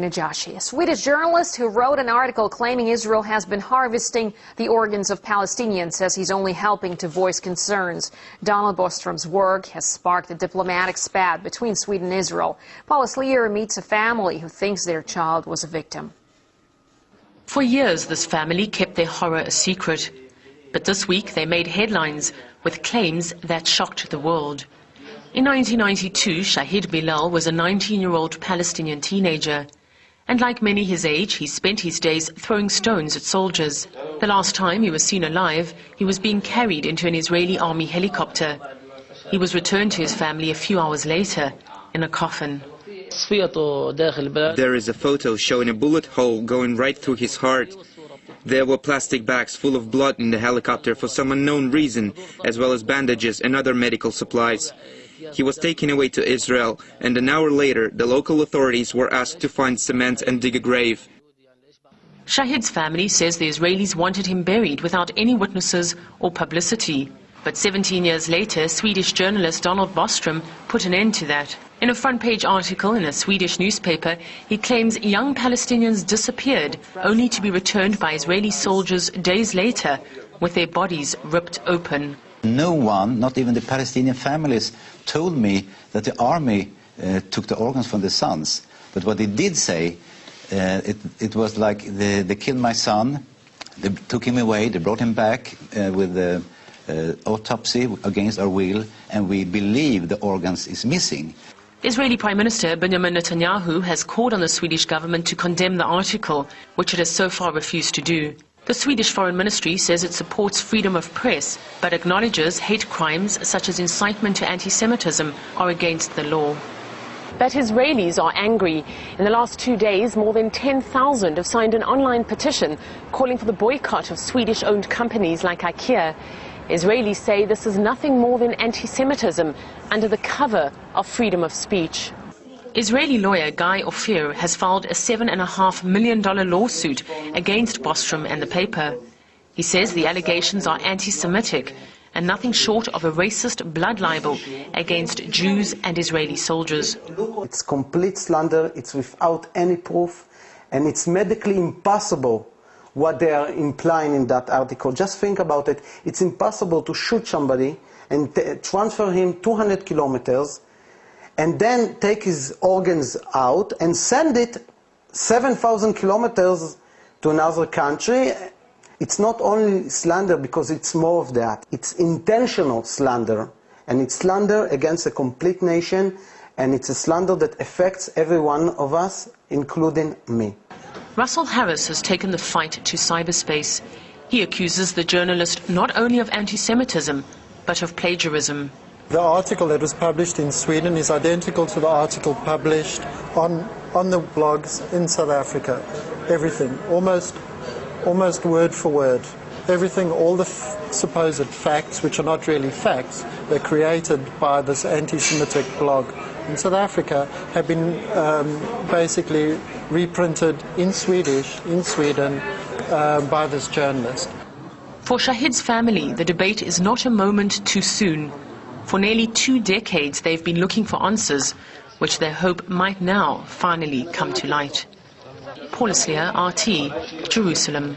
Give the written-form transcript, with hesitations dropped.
Najashi, a Swedish journalist who wrote an article claiming Israel has been harvesting the organs of Palestinians, says he's only helping to voice concerns. Donald Bostrom's work has sparked a diplomatic spat between Sweden and Israel. Paula Slier meets a family who thinks their child was a victim. For years, this family kept their horror a secret. But this week, they made headlines with claims that shocked the world. In 1992, Shahid Bilal was a 19-year-old Palestinian teenager. And like many his age, he spent his days throwing stones at soldiers. The last time he was seen alive, he was being carried into an Israeli army helicopter. He was returned to his family a few hours later in a coffin. There is a photo showing a bullet hole going right through his heart. There were plastic bags full of blood in the helicopter for some unknown reason, as well as bandages and other medical supplies. He was taken away to Israel, and an hour later, the local authorities were asked to find cement and dig a grave. Shahid's family says the Israelis wanted him buried without any witnesses or publicity. But 17 years later, Swedish journalist Donald Bostrom put an end to that. In a front-page article in a Swedish newspaper, he claims young Palestinians disappeared, only to be returned by Israeli soldiers days later, with their bodies ripped open. No one, not even the Palestinian families, told me that the army took the organs from the sons. But what they did say, it was like they killed my son, they took him away, they brought him back with the autopsy against our will, and we believe the organs is missing. Israeli Prime Minister Benjamin Netanyahu has called on the Swedish government to condemn the article, which it has so far refused to do. The Swedish Foreign Ministry says it supports freedom of press, but acknowledges hate crimes such as incitement to anti-Semitism are against the law. But Israelis are angry. In the last 2 days, more than 10,000 have signed an online petition calling for the boycott of Swedish-owned companies like IKEA. Israelis say this is nothing more than anti-Semitism under the cover of freedom of speech. Israeli lawyer Guy Ophir has filed a $7.5 million lawsuit against Bostrom and the paper. He says the allegations are anti-Semitic and nothing short of a racist blood libel against Jews and Israeli soldiers. It's complete slander, it's without any proof, and it's medically impossible what they are implying in that article. Just think about it. It's impossible to shoot somebody and transfer him 200 kilometers and then take his organs out and send it 7,000 kilometers to another country. It's not only slander because it's more of that. It's intentional slander, and it's slander against a complete nation, and it's a slander that affects every one of us, including me. Russell Harris has taken the fight to cyberspace. He accuses the journalist not only of anti-Semitism, but of plagiarism. The article that was published in Sweden is identical to the article published on the blogs in South Africa. Everything, almost word for word. Everything, all the supposed facts, which are not really facts, they're created by this anti-Semitic blog in South Africa, have been basically reprinted in Swedish, in Sweden, by this journalist. For Shahid's family, the debate is not a moment too soon. For nearly 2 decades, they've been looking for answers, which they hope might now finally come to light. Paula Slier, RT, Jerusalem.